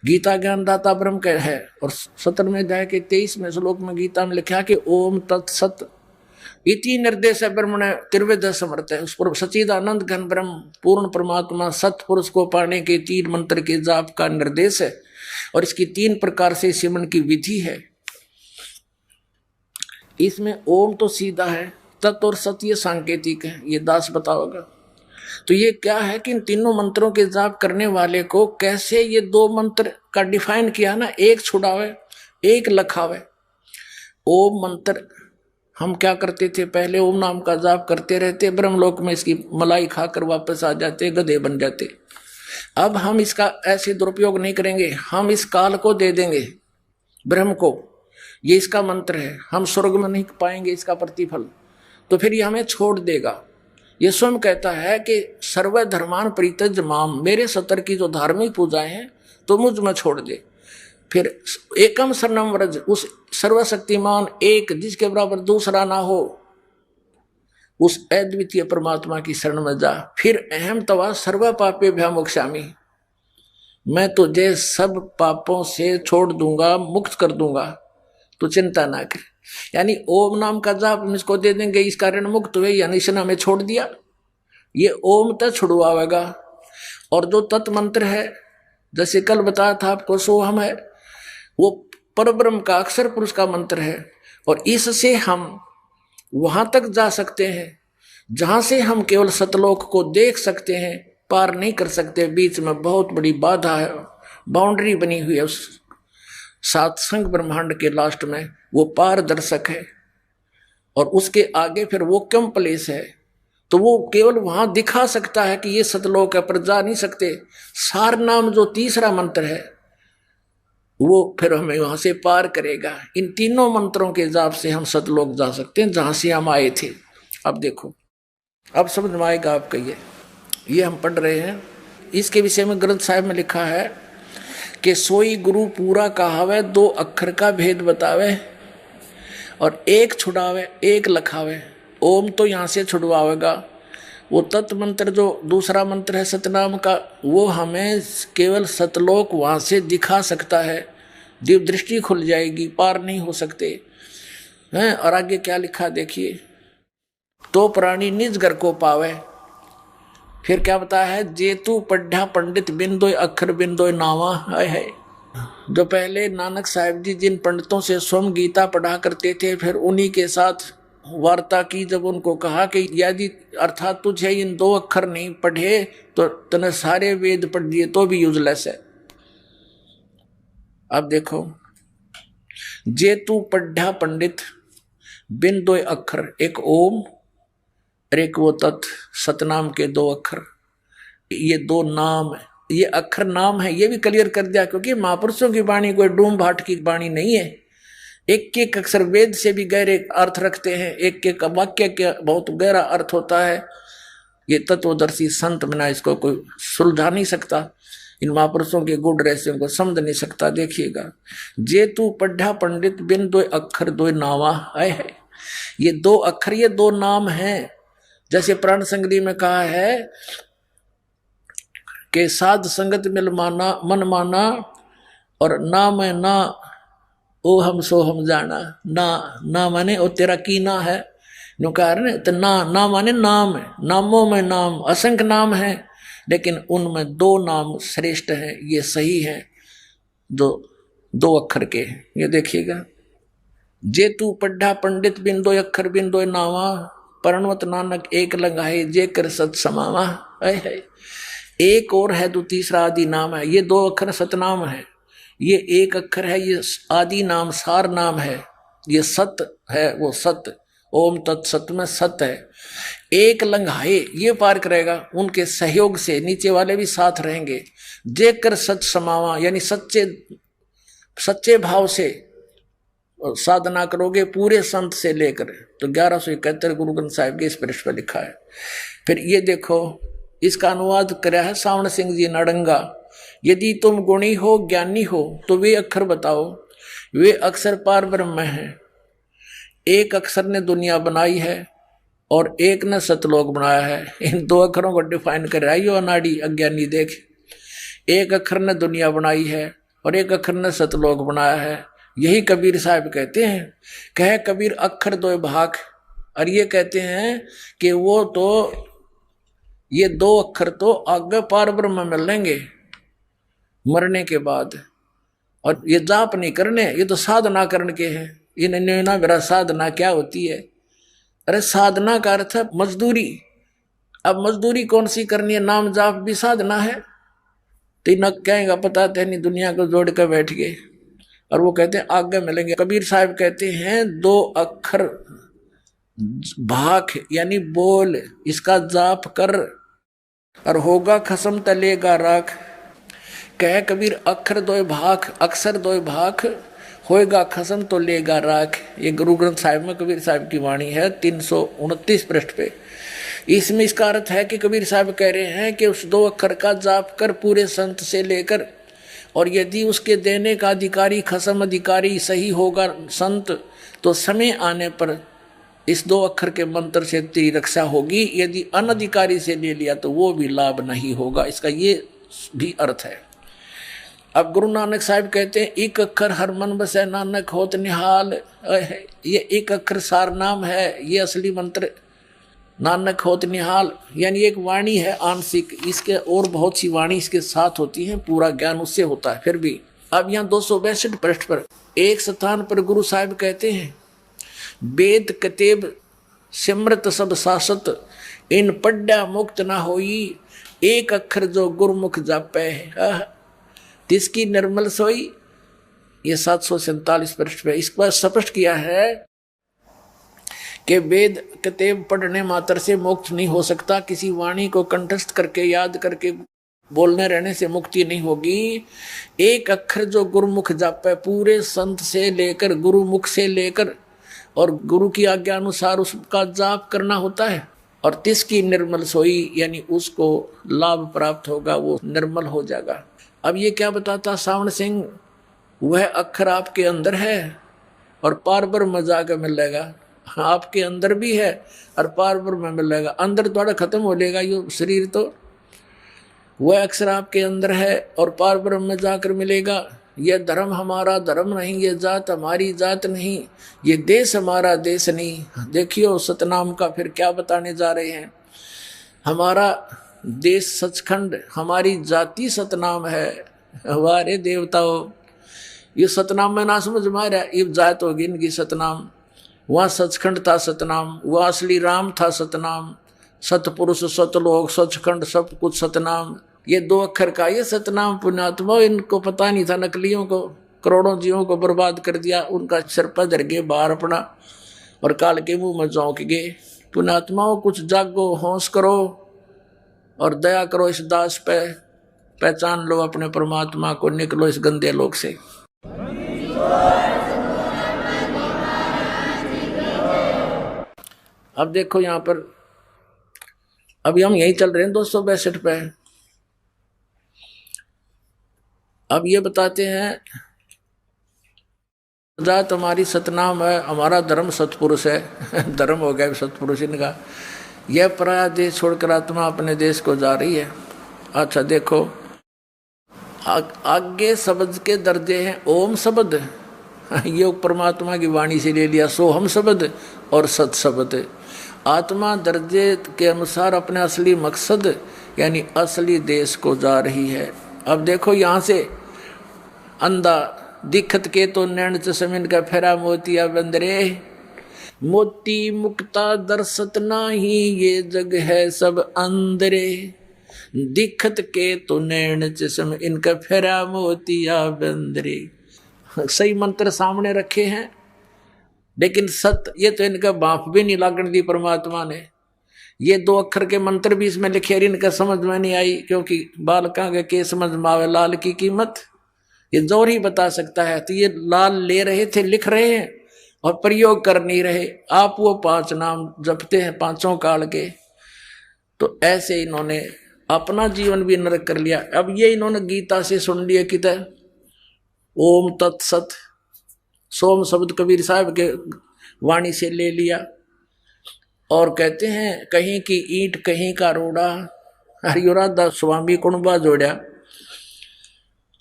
गीता ज्ञानदाता ब्रह्म का है। और 17वें अध्याय के 23वें श्लोक में गीता में लिखा कि ओम तत्सत इति निर्देश है ब्रह्मण त्रिवेद समर्थ है। उस पर सच्चिदानंद घन ब्रह्म पूर्ण परमात्मा सतपुरुष को पाने के 3 मंत्र के जाप का निर्देश है, और इसकी 3 प्रकार से सिमरन की विधि है। इसमें ओम तो सीधा है, तत् और सत ये सांकेतिक है, ये दास बताओगा। तो ये क्या है कि इन तीनों मंत्रों के जाप करने वाले को कैसे ये 2 मंत्र का डिफाइन किया ना, एक छुड़ावे एक लखावे। ओम मंत्र हम क्या करते थे, पहले ओम नाम का जाप करते रहते, ब्रह्मलोक में इसकी मलाई खाकर वापस आ जाते, गधे बन जाते। अब हम इसका ऐसे दुरुपयोग नहीं करेंगे, हम इस काल को दे देंगे, ब्रह्म को, ये इसका मंत्र है, हम स्वर्ग में नहीं पाएंगे इसका प्रतिफल, तो फिर ये हमें छोड़ देगा। ये स्वयं कहता है कि सर्वधर्मान परित्यज माम, मेरे सतर की जो धार्मिक पूजाएं हैं तो मुझ में छोड़ दे। फिर एकम शरणम व्रज, उस सर्वशक्तिमान एक जिसके बराबर दूसरा ना हो, उस अद्वितीय परमात्मा की शरण में जा। फिर अहम तवा सर्व पापे भ्यामोक्षामि, मैं तुझे सब पापों से छोड़ दूंगा, मुक्त कर दूंगा, तो चिंता ना कर। यानी ओम नाम का जाप हम इसको दे देंगे, इस कारण मुक्त हुए, यानी इसने हमें छोड़ दिया, ये ओम तक छुड़वाएगा। और जो तत् मंत्र है, जैसे कल बताया था आपको, सोहम है, वो परब्रह्म का अक्षर पुरुष का मंत्र है, और इससे हम वहां तक जा सकते हैं जहां से हम केवल सतलोक को देख सकते हैं, पार नहीं कर सकते। बीच में बहुत बड़ी बाधा है, बाउंड्री बनी हुई है उस सातसंग ब्रह्मांड के लास्ट में, वो पारदर्शक है, और उसके आगे फिर वो क्यों प्लेस है, तो वो केवल वहां दिखा सकता है कि ये सतलोक है, पर जा नहीं सकते। सार नाम जो तीसरा मंत्र है, वो फिर हमें वहां से पार करेगा। इन तीनों मंत्रों के जाप से हम सतलोक जा सकते हैं, जहां से हम आए थे। अब देखो, अब समझ में आएगा आपका। ये हम पढ़ रहे हैं, इसके विषय में ग्रंथ साहिब में लिखा है कि सोई गुरु पूरा कहावे, दो अक्षर का भेद बतावे, और एक छुड़ावे एक लखावे। ओम तो यहाँ से छुड़वावेगा, वो तत् मंत्र जो दूसरा मंत्र है सतनाम का, वो हमें केवल सतलोक वहाँ से दिखा सकता है, दिव्य दृष्टि खुल जाएगी, पार नहीं हो सकते हैं। और आगे क्या लिखा देखिए, तो प्राणी निज घर को पावे। फिर क्या बताया है, जेतु पढ़ा पंडित बिंदोय अक्षर बिंदोय नावा है। जो पहले नानक साहिब जी जिन पंडितों से स्वयं गीता पढ़ा करते थे, फिर उन्हीं के साथ वार्ता की, जब उनको कहा कि यदि अर्थात तुझे इन दो अक्षर नहीं पढ़े तो तने सारे वेद पढ़ दिए तो भी यूजलेस है। अब देखो, जेतु पढ़ा पंडित बिन दो अक्षर, एक ओम और एक वो तत्, सतनाम के दो अक्षर, ये दो नाम है, ये अक्षर नाम है, ये भी क्लियर कर दिया, क्योंकि महापुरुषों की वाणी कोई डूम भाट की वाणी नहीं है। एक एक अक्षर वेद से भी गहरे अर्थ रखते हैं, एक एक वाक्य के बहुत गहरा अर्थ होता है। ये तत्वदर्शी संत बिना इसको कोई सुलझा नहीं सकता, इन महापुरुषों के गुण रहस्यों को समझ नहीं सकता। देखिएगा, जे तू पढ़ा पंडित बिन दो अक्षर दो नावा है। ये दो अक्षर, ये दो नाम हैं। जैसे प्राण संगति में कहा है कि साध संगत मिल माना मन माना, और ना मैं ना ओ हम सो हम जाना। ना ना माने ओ तेरा की ना है, नो कह रहे तो ना माने नाम है, नामों में नाम, असंख्य नाम है, लेकिन उनमें दो नाम श्रेष्ठ हैं, ये सही है, दो अक्षर के। ये देखिएगा, जेतु पढ़ा पंडित बिन दो अक्षर बिन दो नावा, परणवत नानक एक लगाए जे कर सत समावा है। एक और है तो तीसरा आदि नाम है, ये दो अक्षर सतनाम है, ये एक अक्षर है, ये आदि नाम सार नाम है, ये सत है, वो सत ओम तत्सत में सत है। एक लंघाए, ये पार करेगा, उनके सहयोग से नीचे वाले भी साथ रहेंगे। जेकर सच समावा, यानी सच्चे भाव से साधना करोगे पूरे संत से लेकर, तो 1171 गुरु ग्रंथ साहिब के इस पृष्ठ पर लिखा है। फिर ये देखो, इसका अनुवाद कराया है सावण सिंह जी नाडंगा। यदि तुम गुणी हो ज्ञानी हो तो वे अक्षर बताओ, वे अक्षर पार ब्रह्म है। एक अक्षर ने दुनिया बनाई है और एक ने सतलोक बनाया है। इन दो अक्षरों को डिफाइन कर रहा है यो अनाड़ी अज्ञानी। देख, एक अक्षर ने दुनिया बनाई है और एक अक्षर ने सतलोक बनाया है। यही कबीर साहब कहते हैं, कहे कबीर अक्षर दो भाग। और ये कहते हैं कि वो तो ये दो अक्षर तो आगे पार ब्रह्म में मिलेंगे मरने के बाद, और ये जाप नहीं करने, ये तो साधना करने के हैं। इन्हें ना मेरा साधना क्या होती है? अरे साधना का अर्थ है मजदूरी। अब मजदूरी कौन सी करनी है? नाम जाप भी साधना है। तो न कहेगा पता नहीं दुनिया को जोड़ कर बैठ गए, और वो कहते हैं आगे मिलेंगे। कबीर साहब कहते हैं दो अक्षर भाख यानी बोल, इसका जाप कर, और होगा खसम तलेगा राख। कह कबीर अक्षर दोय भाख, अक्षर दोय भाख, होएगा खसम तो लेगा राख। ये गुरु ग्रंथ साहिब में कबीर साहब की वाणी है 329 पृष्ठ पे। इसमें इसका अर्थ है कि कबीर साहब कह रहे हैं कि उस 2 अक्षर का जाप कर पूरे संत से लेकर, और यदि उसके देने का अधिकारी खसम अधिकारी सही होगा संत, तो समय आने पर इस 2 अक्षर के मंत्र से तेरी रक्षा होगी। यदि अनधिकारी से ले लिया तो वो भी लाभ नहीं होगा। इसका ये भी अर्थ है। अब गुरु नानक साहब कहते हैं एक अक्षर हर मन बसै नानक होत निहाल। ये एक अक्षर सार नाम है, ये असली मंत्र नानक होत निहाल, यानी एक वाणी है आंशिक। इसके और बहुत सी वाणी इसके साथ होती है, पूरा ज्ञान उससे होता है। फिर भी अब यहाँ 262 पृष्ठ पर एक स्थान पर गुरु साहब कहते हैं वेद कतेब सिमरत सब सासत, इन पढ़ा मुक्त ना होई, एक अक्षर जो गुरुमुख जापै तिसकी निर्मल सोई। ये 747 पृष्ठ पे इस पर स्पष्ट किया है कि वेद कतेब पढ़ने मात्र से मोक्ष नहीं हो सकता, किसी वाणी को कंठस्थ करके याद करके बोलने रहने से मुक्ति नहीं होगी। एक अक्षर जो गुरुमुख जापै, पूरे संत से लेकर गुरुमुख से लेकर और गुरु की आज्ञा अनुसार उसका जाप करना होता है। और तिसकी निर्मल सोई यानी उसको लाभ प्राप्त होगा, वो निर्मल हो जाएगा। अब ये क्या बताता सावण सिंह, वह अक्षर आपके अंदर है और पार ब्रह्म में जाकर मिलेगा। आपके अंदर भी है और पार ब्रह्म में मिलेगा। अंदर थोड़ा खत्म हो लेगा ये शरीर, तो वह अक्षर आपके अंदर है और पार ब्रह्म में जाकर मिलेगा। यह धर्म हमारा धर्म नहीं, ये जात हमारी जात नहीं, ये देश हमारा देश नहीं। देखियो सतनाम का फिर क्या बताने जा रहे हैं। हमारा देश सचखंड, हमारी जाति सतनाम है। हमारे देवताओं, ये सतनाम में ना समझ में आ रहा, ये जात होगी इनकी सतनाम। वहाँ सचखंड था सतनाम, वहाँ असली राम था सतनाम, सतपुरुष सतलोक सचखंड सब कुछ सतनाम। ये 2 अक्षर का ये सतनाम पुण्यात्मा, इनको पता नहीं था, नकलियों को करोड़ों जीवों को बर्बाद कर दिया। उनका सिर पर धर गए बाहर अपना और काल के मुंह में झोंक गए। पुण्यात्माओं कुछ जागो, होश करो और दया करो इस दास पे, पहचान लो अपने परमात्मा को, निकलो इस गंदे लोक से। अब देखो यहाँ पर अभी हम यही चल रहे हैं 262 पे। अब ये बताते हैं जात हमारी सतनाम है, हमारा धर्म सतपुरुष है। धर्म हो गया सतपुरुष इनका। यह पराया देश छोड़कर आत्मा अपने देश को जा रही है। अच्छा देखो आगे शब्द के दर्जे हैं ओम शब्द, ये परमात्मा की वाणी से ले लिया, सोहम शब्द और सत शब्द। आत्मा दर्जे के अनुसार अपने असली मकसद यानी असली देश को जा रही है। अब देखो यहाँ से अंधा दिखत के तो नैन चशमिन का फेरा मोतिया बंदरे, मोती मुक्ता दर्शत नाही, ये जग है सब अंदरे। दिखत के तो नैन चशम इनका फेरा मोतिया बंदरे। सही मंत्र सामने रखे हैं, लेकिन सत ये तो इनका बाप भी नहीं लागण दी परमात्मा ने। ये 2 अक्षर के मंत्र भी इसमें लिखे, इनका समझ में नहीं आई, क्योंकि बालका के समझ में आवे लाल की कीमत, ये जोर ही बता सकता है। तो ये लाल ले रहे थे, लिख रहे हैं और प्रयोग कर नहीं रहे। आप वो 5 नाम जपते हैं 5 काल के, तो ऐसे इन्होंने अपना जीवन भी नरक कर लिया। अब ये इन्होंने गीता से सुन लिया कि ओम तत्सत, सोम शब्द कबीर साहब के वाणी से ले लिया, और कहते हैं कहीं की ईंट कहीं का रोड़ा, हरियोराधा स्वामी कुणबा जोड़ा।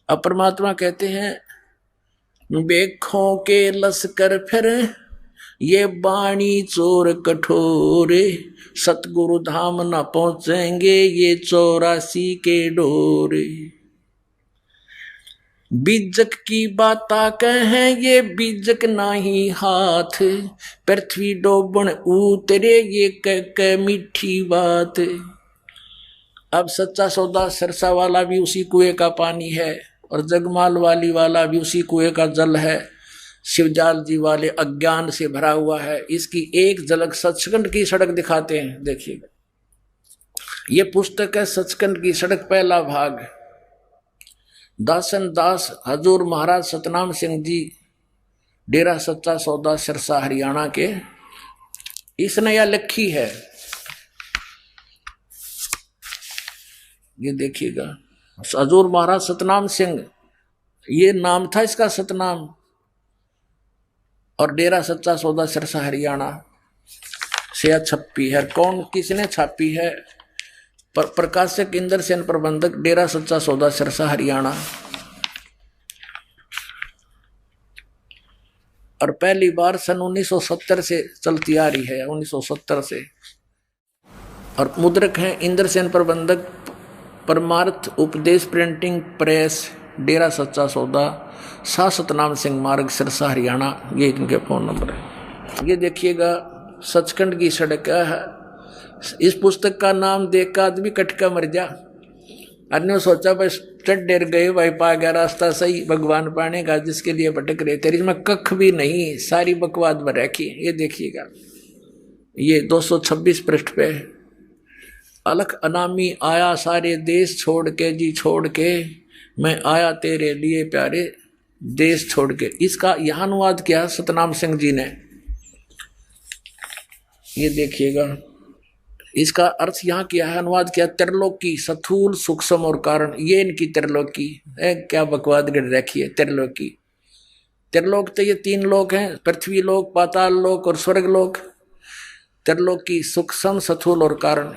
अब परमात्मा कहते हैं बेखों के लश्कर फिर ये बाणी चोर कठोरे, सतगुरु धाम न पहुंचेंगे ये 84 के डोरे। बीजक की बाता कहें ये बीजक नाही हाथ, पृथ्वी डोबण उतरे ये कह मीठी बात। अब सच्चा सौदा सरसा वाला भी उसी कुएं का पानी है और जगमाल वाली वाला भी उसी कुएं का जल है। शिवजाल जी वाले अज्ञान से भरा हुआ है। इसकी एक झलक सचखंड की सड़क दिखाते हैं, देखिएगा। ये पुस्तक है सचखंड की सड़क, पहला भाग। दासन दास हजूर महाराज सतनाम सिंह जी, डेरा सच्चा सौदा, सिरसा, हरियाणा के। इसने यह लिखी है, ये देखिएगा। हजूर महाराज सतनाम सिंह, ये नाम था इसका, सतनाम। और डेरा सच्चा सौदा, सिरसा, हरियाणा से छपी है। कौन, किसने छापी है? प्रकाशक इंद्र सेन, प्रबंधक, डेरा सच्चा सौदा, सिरसा, हरियाणा। और पहली बार सन 1970 से चलती आ रही है, 1970 से। और मुद्रक हैं इंद्र सेन, प्रबंधक, परमार्थ उपदेश प्रिंटिंग प्रेस, डेरा सच्चा सौदा, सा सतनाम सिंह मार्ग, सिरसा, हरियाणा। ये इनके फोन नंबर है। ये देखिएगा, सचखंड की सड़क है। इस पुस्तक का नाम देख कर आदमी कटका मर जा। अन्य सोचा बस चढ़ डेर गए भाई, पा गया रास्ता सही, भगवान पाने का जिसके लिए भटक रहे। तेरी इसमें कख भी नहीं, सारी बकवाद में रखी। ये देखिएगा, ये 226 पृष्ठ पे। अलख अनामी आया सारे देश छोड़ के जी, छोड़ के मैं आया तेरे लिए प्यारे देश छोड़ के। इसका यह अनुवाद किया सतनाम सिंह जी ने। ये देखिएगा, इसका अर्थ यहाँ किया है, अनुवाद किया त्रिलोकी, स्थूल, सूक्ष्म और कारण। ये इनकी त्रिलोकी है। क्या बकवाद गिर रखी है त्रिलोकी। त्रिलोक तो ये 3 लोक हैं, पृथ्वी लोक, पाताल लोक और स्वर्ग लोक। त्रिलोकी सूक्ष्म, स्थूल और कारण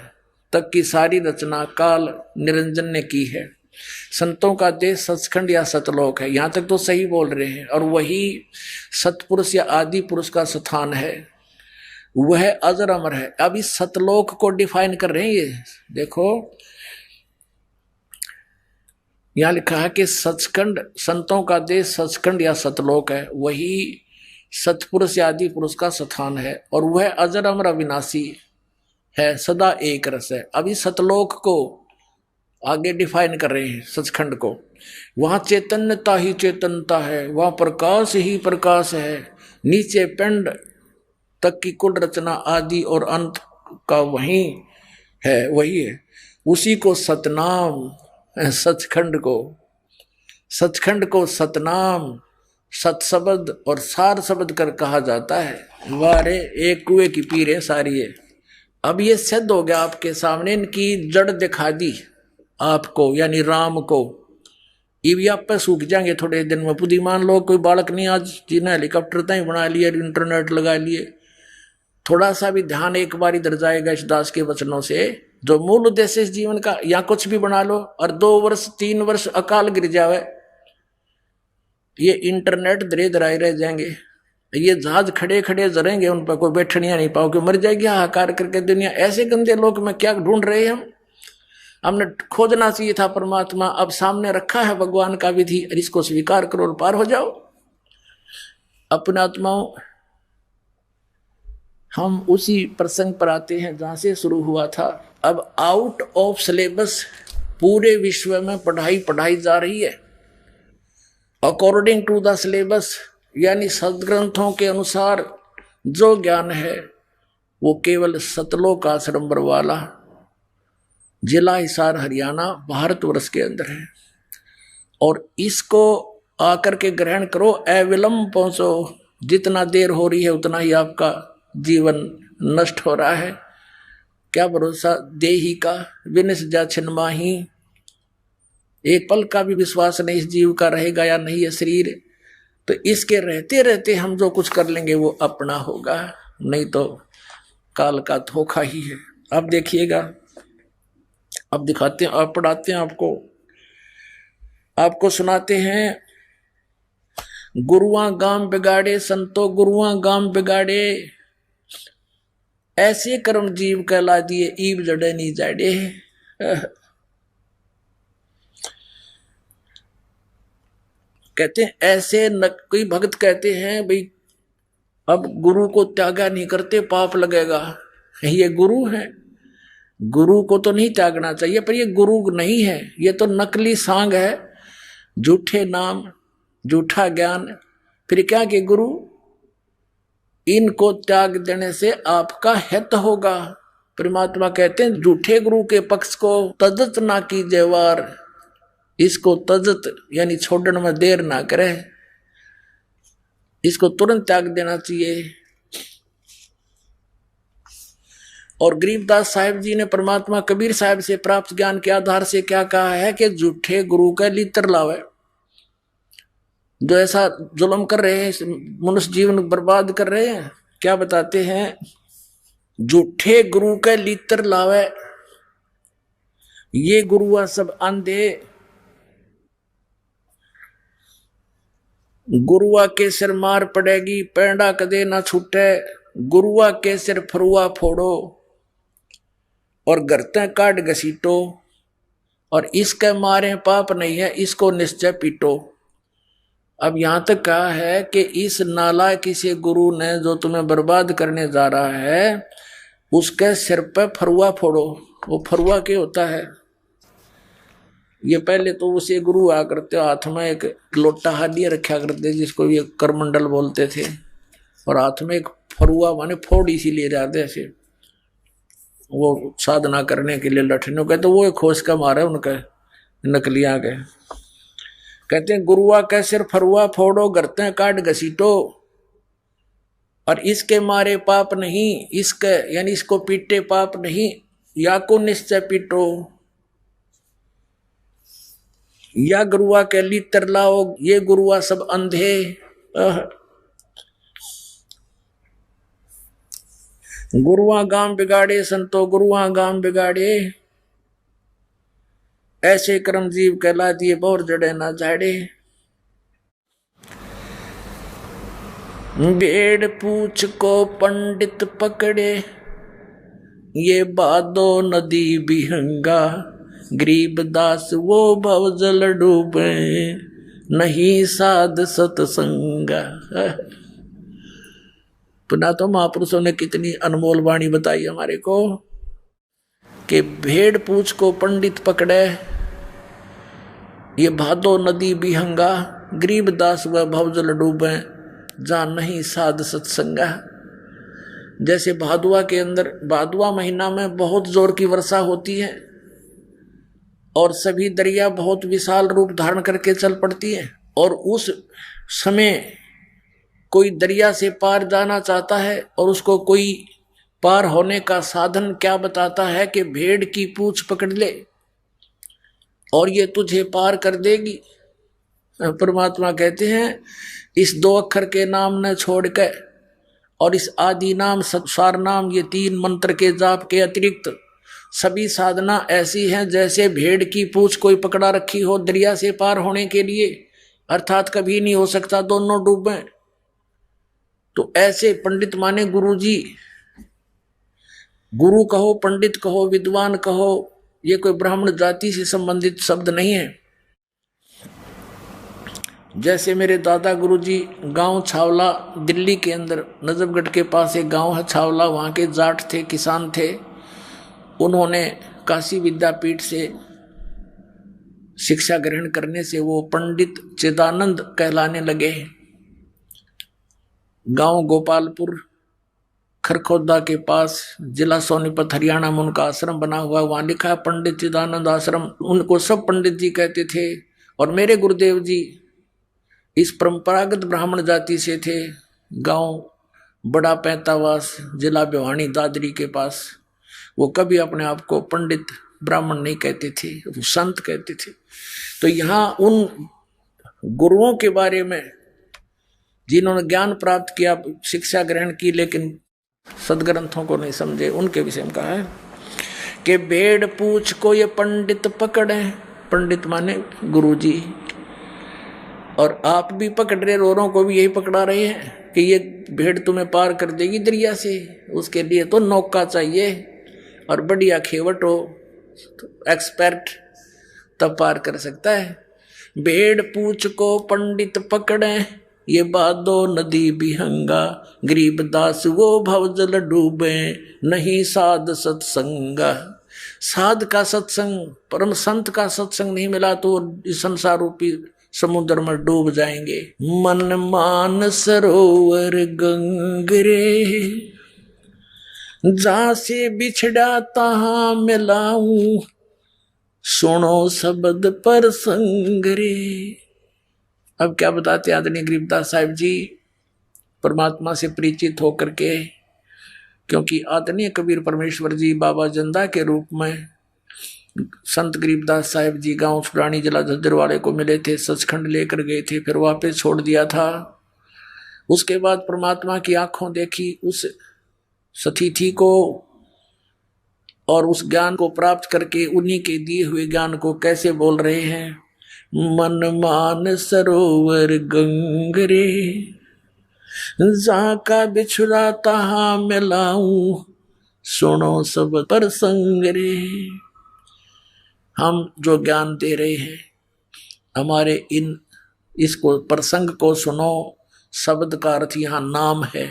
तक की सारी रचना काल निरंजन ने की है। संतों का देश सचखंड या सतलोक है, यहाँ तक तो सही बोल रहे हैं। और वही सतपुरुष या आदि पुरुष का स्थान है, वह अजर अमर है। अब इस सतलोक को डिफाइन कर रहे हैं। ये देखो, यहां लिखा है कि सचखंड, संतों का देश सचखंड या सतलोक है, वही सतपुरुष या आदि पुरुष का स्थान है। और वह अजर अमर अविनाशी है, सदा एक रस है। अब इस सतलोक को आगे डिफाइन कर रहे हैं, सचखंड को। वहां चैतन्यता ही चैतन्यता है, वहां प्रकाश ही प्रकाश है। नीचे पिंड तक की कुल रचना आदि और अंत का वही है। उसी को सतनाम, सचखंड को सतनाम, सतशब्द और सार शब्द कर कहा जाता है। वारे एक कुएं की पीर है सारी है। अब ये सिद्ध हो गया आपके सामने, इनकी जड़ दिखा दी आपको, यानी राम को। ये आप पे सूख जाएंगे थोड़े दिन में। बुद्धिमान लोग, कोई बालक नहीं आज जिन्हें हेलीकॉप्टर तक बना लिए, इंटरनेट लगा लिए। थोड़ा सा भी ध्यान एक बार इधर जाएगा इस दास के वचनों से, जो मूल उद्देश्य इस जीवन का, या कुछ भी बना लो और 2 वर्ष 3 वर्ष अकाल गिर जावे, ये इंटरनेट धरे धराए रह जाएंगे। ये जहाज खड़े खड़े जरेंगे, उन पर कोई बैठनिया नहीं पाओगे, मर जाएगी हाहाकार करके दुनिया। ऐसे गंदे लोग में क्या ढूंढ रहे हैं हम? हमने खोजना चाहिए था परमात्मा। अब सामने रखा है भगवान का विधि, और इसको स्वीकार करो और पार हो जाओ। अपने आत्माओं, हम उसी प्रसंग पर आते हैं जहां से शुरू हुआ था। अब आउट ऑफ सिलेबस पूरे विश्व में पढ़ाई जा रही है। अकॉर्डिंग टू द सिलेबस, यानी सदग्रंथों के अनुसार जो ज्ञान है वो केवल सतलोक आश्रम बरवाला, जिला हिसार, हरियाणा, भारतवर्ष के अंदर है। और इसको आकर के ग्रहण करो, अविलंब पहुंचो। जितना देर हो रही है उतना ही आपका जीवन नष्ट हो रहा है। क्या भरोसा देही का, विनिस जा छिन्माही। एक पल का भी विश्वास नहीं इस जीव का रहेगा या नहीं है शरीर। तो इसके रहते रहते हम जो कुछ कर लेंगे वो अपना होगा, नहीं तो काल का धोखा ही है। अब देखिएगा, अब दिखाते हैं, आप पढ़ाते हैं आपको सुनाते हैं। गुरुआ गाम बिगाड़े संतो, गुरुआ गाम बिगाड़े, ऐसे कर्म जीव कहला दिए, ईब जड़े नहीं जाड़े। कहते हैं ऐसे न, कोई भक्त कहते हैं भाई अब गुरु को त्यागा नहीं करते पाप लगेगा। ये गुरु है, गुरु को तो नहीं त्यागना चाहिए, पर ये गुरु नहीं है, ये तो नकली सांग है। झूठे नाम, झूठा ज्ञान, फिर क्या कि गुरु इनको त्याग देने से आपका हित होगा। परमात्मा कहते हैं झूठे गुरु के पक्ष को तजत ना कीजिए वार, इसको तजत यानी छोड़ने में देर ना करे, इसको तुरंत त्याग देना चाहिए। और गरीबदास साहिब जी ने परमात्मा कबीर साहिब से प्राप्त ज्ञान के आधार से क्या कहा है कि झूठे गुरु का लित्र लावे। जो ऐसा जुल्म कर रहे हैं, मनुष्य जीवन बर्बाद कर रहे हैं, क्या बताते हैं, झूठे गुरु का लित्र लावे। ये गुरुआ सब अंधे, गुरुआ के सिर मार पड़ेगी, पैंडा कदे ना छूटे, गुरुआ के सिर फरुआ फोड़ो और गर्ते काट घसीटो, और इसके मारे पाप नहीं है, इसको निश्चय पीटो। अब यहां तक कहा है कि इस नालायक किसी गुरु ने जो तुम्हें बर्बाद करने जा रहा है, उसके सिर पे फरुआ फोड़ो। वो फरुआ क्या होता है? ये पहले तो उसे गुरु आ करते हाथ में एक लोटा हालिया रखा करते जिसको ये करमंडल बोलते थे, और हाथ में एक फरुआ माने फोड़ इसीलिए जाते ऐसे वो साधना करने के लिए लठने कहते, वो एक खोज का मारा उनका नकलिया के। कहते हैं गुरुआ के सिर फरुआ फोड़ो, गर्ते काट घसीटो, और इसके मारे पाप नहीं, इसके यानी इसको पीटे पाप नहीं, या को निश्चय पीटो, या गुरुआ के लित्र लाओ। ये गुरुआ सब अंधे, गुरुआ गांव बिगाड़े संतो गुरुआ गांव बिगाड़े, ऐसे कर्म जीव कहला दिए बोर जड़े ना झाड़े। भेड़ पूछ को पंडित पकड़े, ये बादो नदी बिहंगा, गरीब दास वो भव जल डूबे, नहीं साध सतसंगा। पुनः तो महापुरुषों ने कितनी अनमोल वाणी बताई हमारे को कि भेड़ पूछ को पंडित पकड़े, ये भादो नदी बिहंगा, गरीब दास वह भवजल डूबे, जहां नहीं साध सत्संगा। जैसे भादुआ के अंदर, भादुआ महीना में बहुत जोर की वर्षा होती है और सभी दरिया बहुत विशाल रूप धारण करके चल पड़ती है, और उस समय कोई दरिया से पार जाना चाहता है और उसको कोई पार होने का साधन क्या बताता है कि भेड़ की पूंछ पकड़ ले और ये तुझे पार कर देगी। परमात्मा कहते हैं इस दो अक्षर के नाम न छोड़ के और इस आदि नाम सार नाम, ये तीन मंत्र के जाप के अतिरिक्त सभी साधना ऐसी हैं जैसे भेड़ की पूंछ कोई पकड़ा रखी हो दरिया से पार होने के लिए, अर्थात कभी नहीं हो सकता दोनों डूबे। तो ऐसे पंडित माने गुरु जी, गुरु कहो, पंडित कहो, विद्वान कहो, ये कोई ब्राह्मण जाति से संबंधित शब्द नहीं है। जैसे मेरे दादा गुरु जी गांव छावला, दिल्ली के अंदर नजफगढ़ के पास एक गांव है छावला, वहाँ के जाट थे, किसान थे। उन्होंने काशी विद्यापीठ से शिक्षा ग्रहण करने से वो पंडित चिदानंद कहलाने लगे। गांव गोपालपुर खरखोदा के पास, जिला सोनीपत, हरियाणा में उनका आश्रम बना हुआ, वहां लिखा है पंडित चिदानंद आश्रम। उनको सब पंडित जी कहते थे। और मेरे गुरुदेव जी इस परंपरागत ब्राह्मण जाति से थे। गांव बड़ा पैंतावास, जिला भिवानी, दादरी के पास। वो कभी अपने आप को पंडित ब्राह्मण नहीं कहते थे, वो संत कहते थे। तो यहाँ उन गुरुओं के बारे में जिन्होंने ज्ञान प्राप्त किया, शिक्षा ग्रहण की, लेकिन सदग्रंथों को नहीं समझे, उनके विषय में कहा है कि भेड़ पूछ को ये पंडित पकड़े। पंडित माने गुरु जी। और आप भी पकड़ रहे, औरों को भी यही पकड़ा रहे हैं कि ये भेड़ तुम्हें पार कर देगी दरिया से। उसके लिए तो नौका चाहिए और बढ़िया खेवट हो, तो एक्सपर्ट तब पार कर सकता है। भेड़ पूछ को पंडित पकड़े, ये बादो नदी बिहंगा, गरीब दास वो भवजल डूबे, नहीं साध सत्संगा। साध का सत्संग, परम संत का सत्संग नहीं मिला तो इस संसार रूपी समुद्र में डूब जाएंगे। मन मान सरोवर गंगरे, जहां से बिछड़ा तहां मिलाऊं, सुनो शब्द पर संगरे। अब क्या बताते आदरणीय गरीबदास साहिब जी परमात्मा से परिचित होकर के, क्योंकि आदरणीय कबीर परमेश्वर जी बाबा जंदा के रूप में संत गरीबदास साहिब जी गांव पुरानी जिला झज्जर को मिले थे, सचखंड लेकर गए थे, फिर वापस छोड़ दिया था। उसके बाद परमात्मा की आंखों देखी उस सतीथि को और उस ज्ञान को प्राप्त करके उन्हीं के दिए हुए ज्ञान को कैसे बोल रहे हैं। मन मान सरोवर गंगरे, जहां का बिछड़ा तहां मिलाऊं, सुनो सब पर संगरे। हम जो ज्ञान दे रहे हैं हमारे इसको प्रसंग को सुनो। शब्द का अर्थ यहाँ नाम है।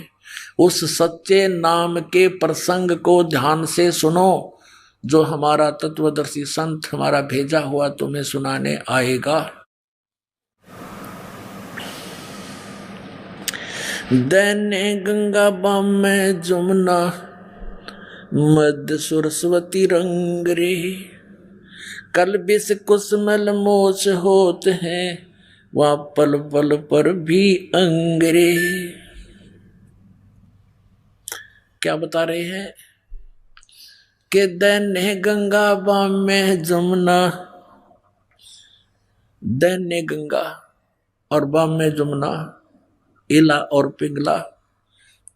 उस सच्चे नाम के प्रसंग को ध्यान से सुनो जो हमारा तत्वदर्शी संत हमारा भेजा हुआ तुम्हें सुनाने आएगा। दैने गंगा बाम में जमुना, मध्य सरस्वती रंग रे, कल बिस कुसमल मोच होत हैं, वह पल पल पर भी अंगरे। क्या बता रहे हैं कि दैन्य गंगा बाम में जमुना, दैन्य गंगा और बाम में जमुना, इला और पिंगला,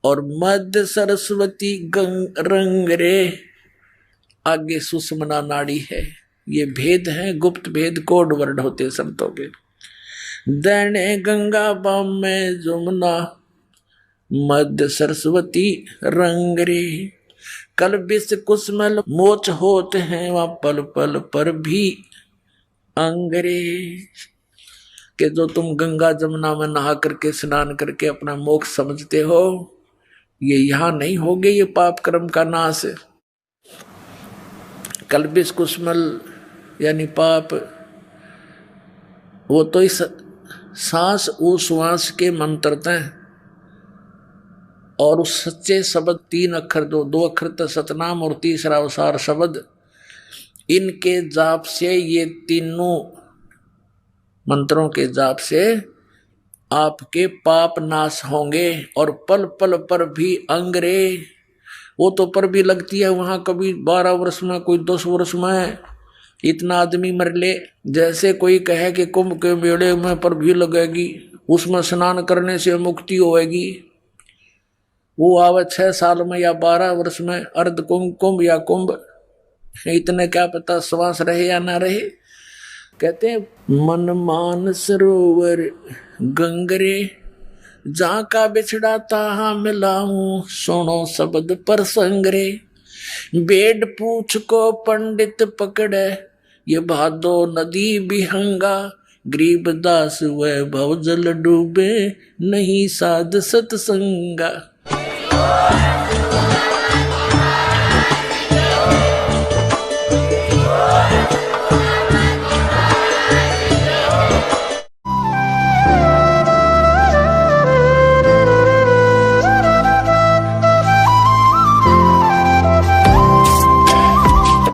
और मध्य सरस्वती रंग रे, आगे सुषमना नाड़ी है। ये भेद है, गुप्त भेद, कोड वर्ड होते संतों के। दैन्य गंगा बाम में जमुना, मध्य सरस्वती रंग रे, कल बिस कुसमल मोच होते हैं, वह पल पल पर भी अंगरे। कि जो तुम गंगा जमुना में नहा करके स्नान करके अपना मोक्ष समझते हो, ये यहाँ नहीं होगे। ये पाप कर्म का नाश। कल्बिस कुसमल यानी पाप, वो तो इस सांस उश्वास के मंत्र हैं, और उस सच्चे शब्द 3 अक्षर, दो अक्षर तो सतनाम और तीसरा अवसार शब्द, इनके जाप से, ये तीनों मंत्रों के जाप से आपके पाप नाश होंगे। और पल पल पर भी अंगरे, वो तो पर भी लगती है वहां, कभी 12 वर्ष में, कोई 10 वर्ष में इतना आदमी मर ले। जैसे कोई कहे कि कुंभ के मेले में पर भी लगेगी, उसमें स्नान करने से मुक्ति होएगी, वो आवे 6 साल में या 12 वर्ष में, अर्ध कुंभ या कुंभ, इतने क्या पता श्वास रहे या ना रहे। कहते हैं मन मान सरोवर गंगरे, जहां का बिछड़ा तहां मिलाऊं, सुनो शब्द पर संगरे। बेड पूछ को पंडित पकड़े, ये भादो नदी बिहंगा, गरीबदास वैभव जल डूबे, नहीं साध सतसंगा।